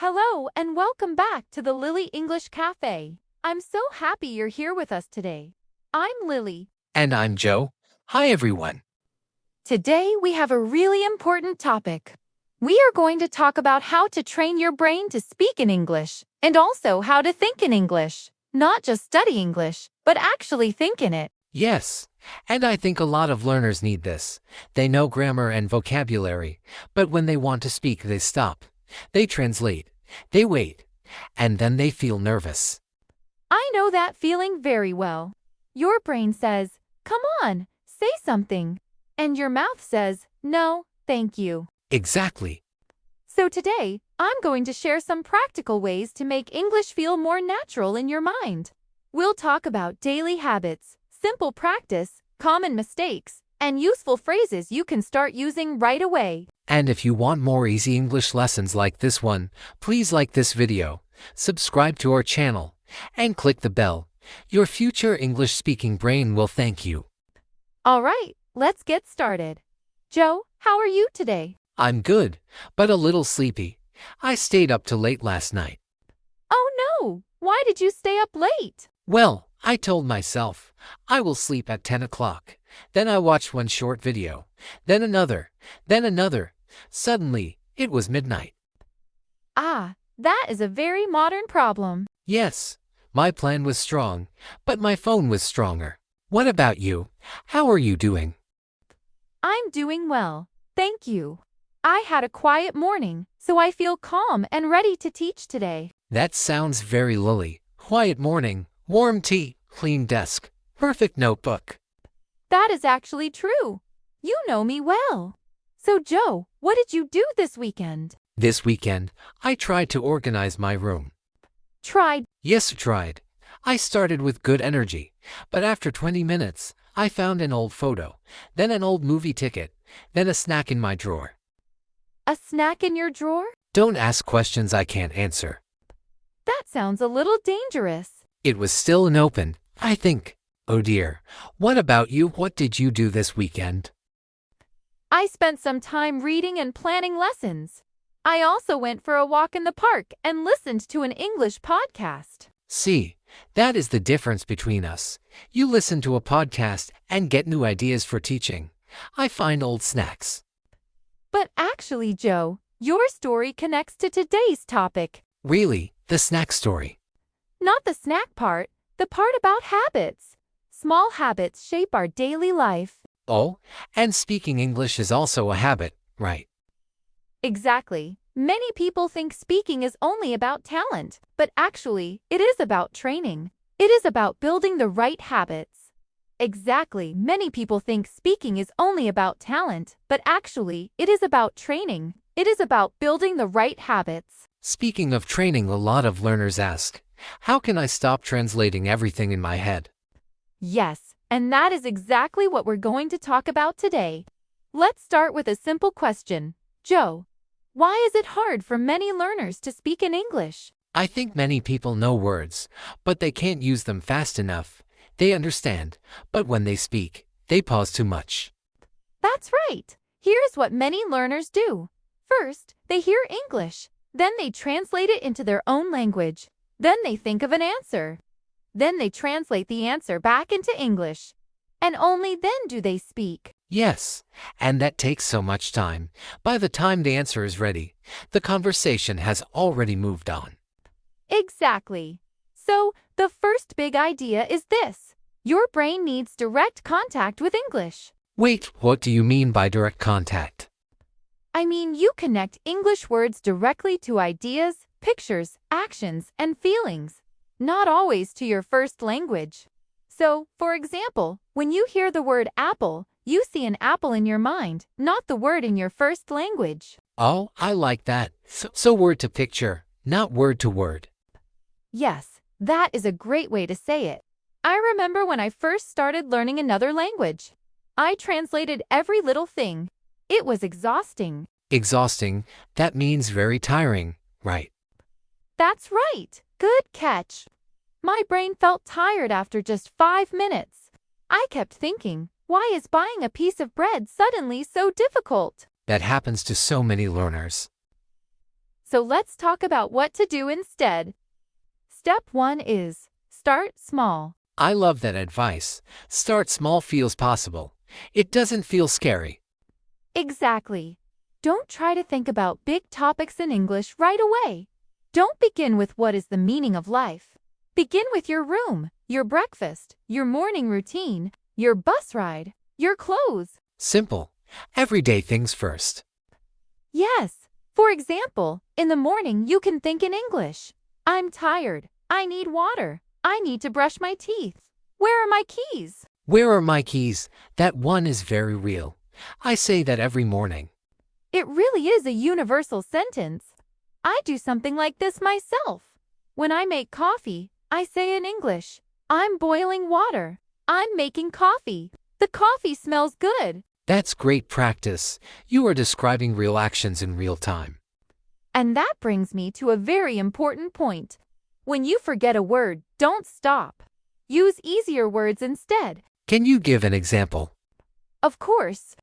Hello and welcome back to the Lily English Cafe. I'm so happy you're here with us today. I'm Lily. And I'm Joe. Hi, everyone. Today we have a really important topic. We are going to talk about how to train your brain to speak in English and also how to think in English. Not just study English, but actually think in it. Yes, and I think a lot of learners need this. They know grammar and vocabulary, but when they want to speak, they stop. They translate. They wait. And then they feel nervous. I know that feeling very well. Your brain says, "Come on, say something." And your mouth says, "No, thank you." Exactly. So today, I'm going to share some practical ways to make English feel more natural in your mind. We'll talk about daily habits, simple practice, common mistakes, and useful phrases you can start using right away. And if you want more easy English lessons like this one, please like this video, subscribe to our channel, and click the bell. Your future English-speaking brain will thank you. All right, let's get started. Joe, how are you today? I'm good, but a little sleepy. I stayed up till late last night. Oh no, why did you stay up late? Well, I told myself, I will sleep at 10 o'clock. Then I watched one short video, then another, then another. Suddenly, it was midnight. Ah, that is a very modern problem. Yes, my plan was strong, but my phone was stronger. What about you? How are you doing? I'm doing well, thank you. I had a quiet morning, so I feel calm and ready to teach today. That sounds very Lily. Quiet morning, warm tea, clean desk, perfect notebook. That is actually true. You know me well. So Joe, what did you do this weekend? This weekend, I tried to organize my room. Tried. Yes, tried. I started with good energy, but after 20 minutes, I found an old photo, then an old movie ticket, then a snack in my drawer. A snack in your drawer? Don't ask questions I can't answer. That sounds a little dangerous. It was still unopened, I think. Oh dear. What about you? What did you do this weekend? I spent some time reading and planning lessons. I also went for a walk in the park and listened to an English podcast. See, that is the difference between us. You listen to a podcast and get new ideas for teaching. I find old snacks. But actually, Joe, your story connects to today's topic. Really, the snack story. Not the snack part, the part about habits. Small habits shape our daily life. Oh, and speaking English is also a habit, right? Exactly. Many people think speaking is only about talent, but actually, it is about training. It is about building the right habits. Exactly. Many people think speaking is only about talent, but actually, it is about training. It is about building the right habits. Speaking of training, a lot of learners ask, how can I stop translating everything in my head? Yes, and that is exactly what we're going to talk about today. Let's start with a simple question. Joe, why is it hard for many learners to speak in English? I think many people know words, but they can't use them fast enough. They understand, but when they speak, they pause too much. That's right. Here's what many learners do. First, they hear English. Then they translate it into their own language. Then they think of an answer. Then they translate the answer back into English. And only then do they speak. Yes, and that takes so much time. By the time the answer is ready, the conversation has already moved on. Exactly. So, the first big idea is this. Your brain needs direct contact with English. Wait, what do you mean by direct contact? I mean, you connect English words directly to ideas, pictures, actions, and feelings, not always to your first language. So, for example, when you hear the word apple, you see an apple in your mind, not the word in your first language. Oh, I like that. So word to picture, not word to word. Yes, that is a great way to say it. I remember when I first started learning another language. I translated every little thing. It was exhausting. Exhausting, that means very tiring, right? That's right. Good catch. My brain felt tired after just 5 minutes. I kept thinking, why is buying a piece of bread suddenly so difficult? That happens to so many learners. So let's talk about what to do instead. Step 1 is start small. I love that advice. Start small feels possible. It doesn't feel scary. Exactly. Don't try to think about big topics in English right away. Don't begin with what is the meaning of life. Begin with your room, your breakfast, your morning routine, your bus ride, your clothes. Simple. Everyday things first. Yes. For example, in the morning you can think in English. I'm tired. I need water. I need to brush my teeth. Where are my keys? Where are my keys? That one is very real. I say that every morning. It really is a universal sentence. I do something like this myself. When I make coffee, I say in English, I'm boiling water. I'm making coffee. The coffee smells good. That's great practice. You are describing real actions in real time. And that brings me to a very important point. When you forget a word, don't stop. Use easier words instead. Can you give an example? Of course.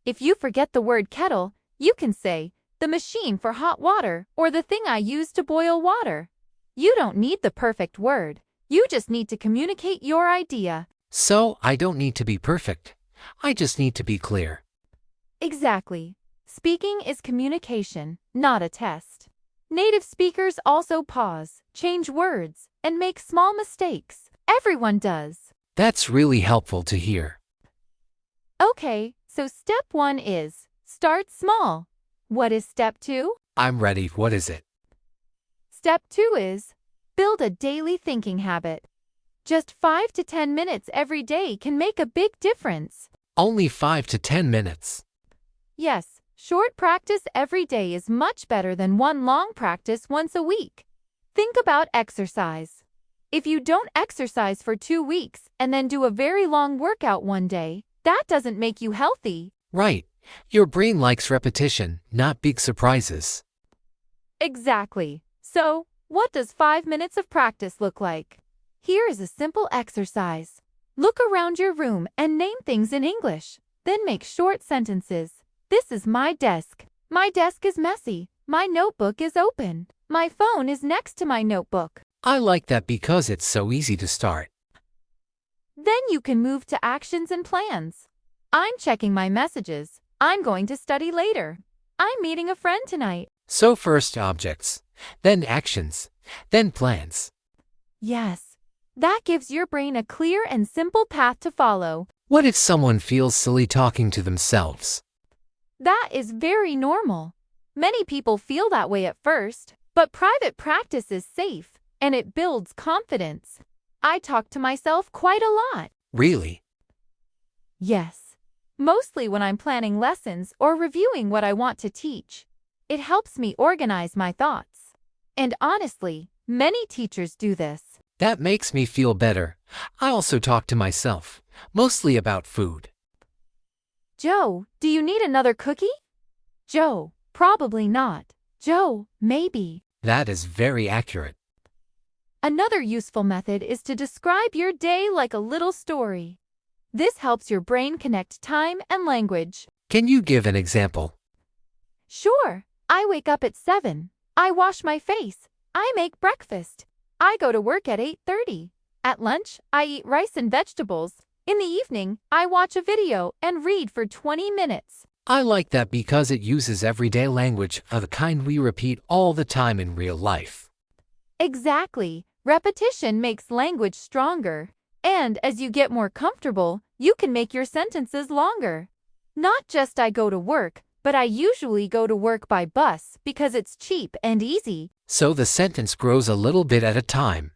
If you forget the word kettle, you can say, the machine for hot water or the thing I use to boil water. You don't need the perfect word. You just need to communicate your idea. So, I don't need to be perfect. I just need to be clear. Exactly. Speaking is communication, not a test. Native speakers also pause, change words, and make small mistakes. Everyone does. That's really helpful to hear. Okay, so step 1 is start small. What is step 2? I'm ready. What is it? Step 2 is build a daily thinking habit. Just 5 to 10 minutes every day can make a big difference. Only 5 to 10 minutes. Yes, short practice every day is much better than one long practice once a week. Think about exercise. If you don't exercise for 2 weeks and then do a very long workout one day, that doesn't make you healthy. Right. Your brain likes repetition, not big surprises. Exactly. So, what does 5 minutes of practice look like? Here is a simple exercise. Look around your room and name things in English. Then make short sentences. This is my desk. My desk is messy. My notebook is open. My phone is next to my notebook. I like that because it's so easy to start. Then you can move to actions and plans. I'm checking my messages. I'm going to study later. I'm meeting a friend tonight. So first objects, then actions, then plans. Yes, that gives your brain a clear and simple path to follow. What if someone feels silly talking to themselves? That is very normal. Many people feel that way at first, but private practice is safe, and it builds confidence. I talk to myself quite a lot. Really? Yes, mostly when I'm planning lessons or reviewing what I want to teach. It helps me organize my thoughts. And honestly, many teachers do this. That makes me feel better. I also talk to myself, mostly about food. Joe, do you need another cookie? Joe, probably not. Joe, maybe. That is very accurate. Another useful method is to describe your day like a little story. This helps your brain connect time and language. Can you give an example? Sure, I wake up at 7. I wash my face. I make breakfast. I go to work at 8:30. At lunch, I eat rice and vegetables. In the evening, I watch a video and read for 20 minutes. I like that because it uses everyday language of the kind we repeat all the time in real life. Exactly. Repetition makes language stronger. And as you get more comfortable, you can make your sentences longer. Not just I go to work, but I usually go to work by bus because it's cheap and easy. So the sentence grows a little bit at a time.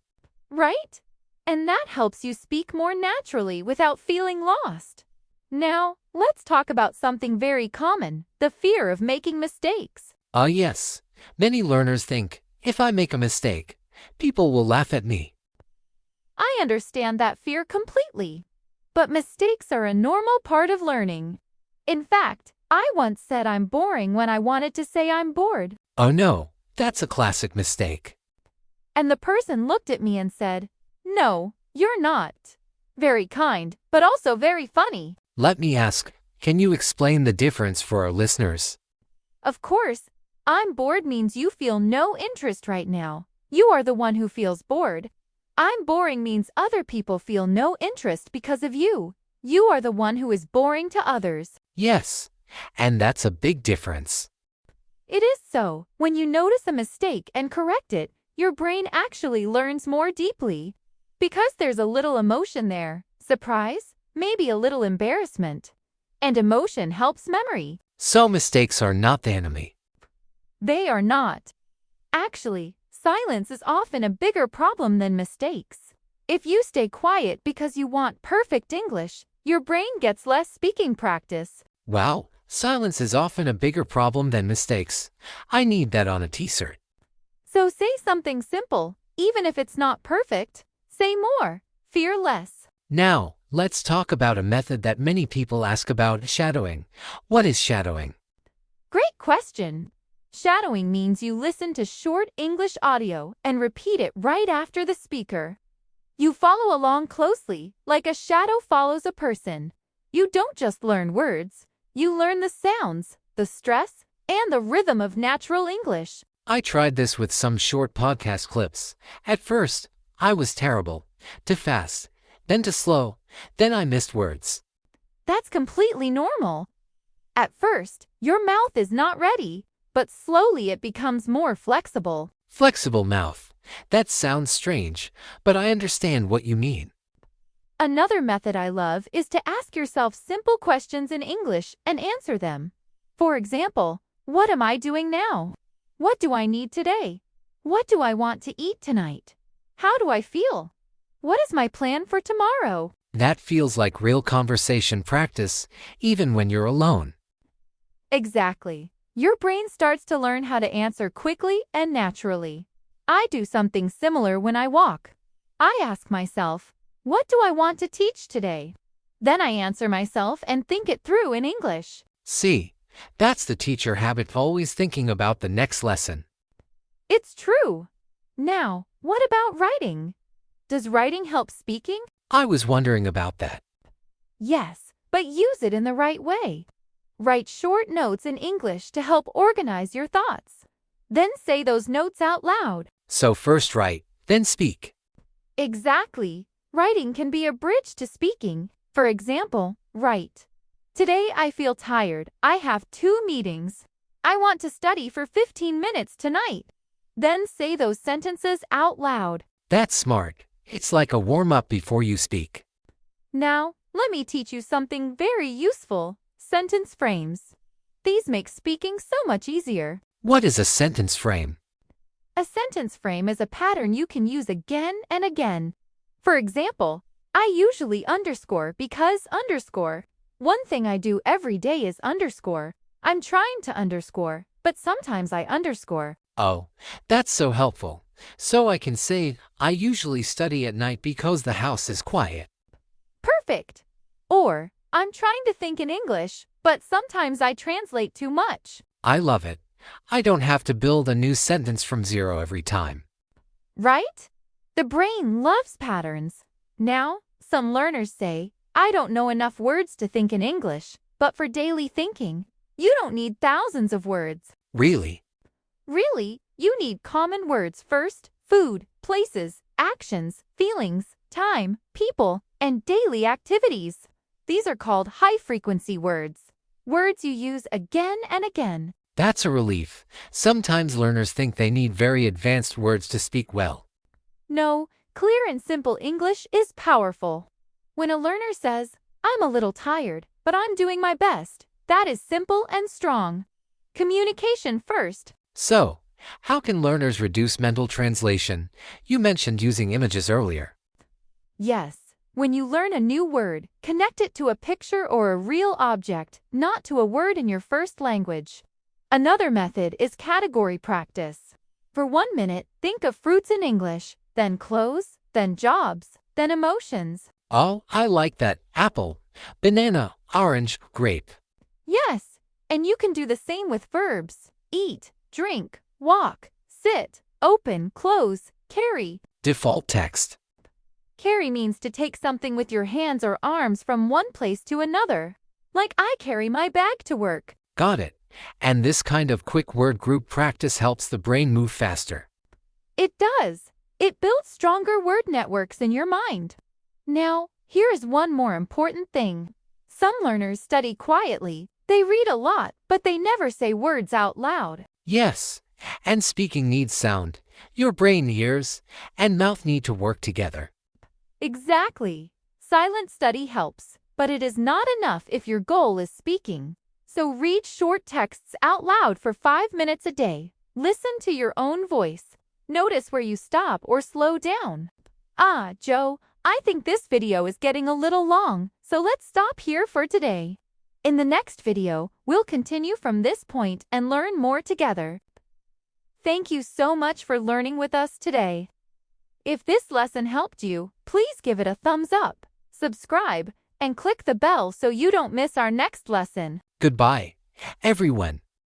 Right? And that helps you speak more naturally without feeling lost. Now, let's talk about something very common, the fear of making mistakes. Yes. Many learners think, if I make a mistake, people will laugh at me. I understand that fear completely. But mistakes are a normal part of learning. In fact, I once said I'm boring when I wanted to say I'm bored. Oh no, that's a classic mistake. And the person looked at me and said, "No, you're not." Very kind, but also very funny. Let me ask, can you explain the difference for our listeners? Of course, I'm bored means you feel no interest right now. You are the one who feels bored. I'm boring means other people feel no interest because of you. You are the one who is boring to others. Yes, and that's a big difference. It is so. When you notice a mistake and correct it, your brain actually learns more deeply. Because there's a little emotion there, surprise, maybe a little embarrassment. And emotion helps memory. So mistakes are not the enemy. They are not. Actually, silence is often a bigger problem than mistakes. If you stay quiet because you want perfect English, your brain gets less speaking practice. Wow, silence is often a bigger problem than mistakes. I need that on a t-shirt. So say something simple, even if it's not perfect. Say more. Fear less. Now, let's talk about a method that many people ask about, shadowing. What is shadowing? Great question. Shadowing means you listen to short English audio and repeat it right after the speaker. You follow along closely, like a shadow follows a person. You don't just learn words, you learn the sounds, the stress, and the rhythm of natural English. I tried this with some short podcast clips. At first, I was terrible. Too fast, then too slow, then I missed words. That's completely normal. At first, your mouth is not ready, but slowly it becomes more flexible. Flexible mouth. That sounds strange, but I understand what you mean. Another method I love is to ask yourself simple questions in English and answer them. For example, what am I doing now? What do I need today? What do I want to eat tonight? How do I feel? What is my plan for tomorrow? That feels like real conversation practice, even when you're alone. Exactly. Your brain starts to learn how to answer quickly and naturally. I do something similar when I walk. I ask myself, what do I want to teach today? Then I answer myself and think it through in English. See, that's the teacher habit, always thinking about the next lesson. It's true. Now, what about writing? Does writing help speaking? I was wondering about that. Yes, but use it in the right way. Write short notes in English to help organize your thoughts. Then say those notes out loud. So first write, then speak. Exactly. Writing can be a bridge to speaking. For example, write. Today I feel tired. I have 2 meetings. I want to study for 15 minutes tonight. Then say those sentences out loud. That's smart. It's like a warm-up before you speak. Now, let me teach you something very useful. Sentence frames. These make speaking so much easier. What is a sentence frame? A sentence frame is a pattern you can use again and again. For example, I usually underscore because underscore. One thing I do every day is underscore. I'm trying to underscore, but sometimes I underscore. Oh, that's so helpful. So I can say, I usually study at night because the house is quiet. Perfect. Or, I'm trying to think in English, but sometimes I translate too much. I love it. I don't have to build a new sentence from zero every time. Right? The brain loves patterns. Now, some learners say, I don't know enough words to think in English, but for daily thinking, you don't need thousands of words. Really? Really, you need common words first: food, places, actions, feelings, time, people, and daily activities. These are called high-frequency words. Words you use again and again. That's a relief. Sometimes learners think they need very advanced words to speak well. No, clear and simple English is powerful. When a learner says, I'm a little tired, but I'm doing my best, that is simple and strong. Communication first. So, how can learners reduce mental translation? You mentioned using images earlier. Yes, when you learn a new word, connect it to a picture or a real object, not to a word in your first language. Another method is category practice. For 1 minute, think of fruits in English, then clothes, then jobs, then emotions. Oh, I like that. Apple, banana, orange, grape. Yes, and you can do the same with verbs. Eat, drink, walk, sit, open, close, carry. Default text. Carry means to take something with your hands or arms from one place to another. Like I carry my bag to work. Got it. And this kind of quick word group practice helps the brain move faster. It does. It builds stronger word networks in your mind. Now, here is one more important thing. Some learners study quietly. They read a lot, but they never say words out loud. Yes, and speaking needs sound. Your brain, ears, and mouth need to work together. Exactly. Silent study helps, but it is not enough if your goal is speaking. So read short texts out loud for 5 minutes a day. Listen to your own voice. Notice where you stop or slow down. Joe, I think this video is getting a little long, so let's stop here for today. In the next video, we'll continue from this point and learn more together. Thank you so much for learning with us today. If this lesson helped you, please give it a thumbs up, subscribe, and click the bell so you don't miss our next lesson. Goodbye, everyone.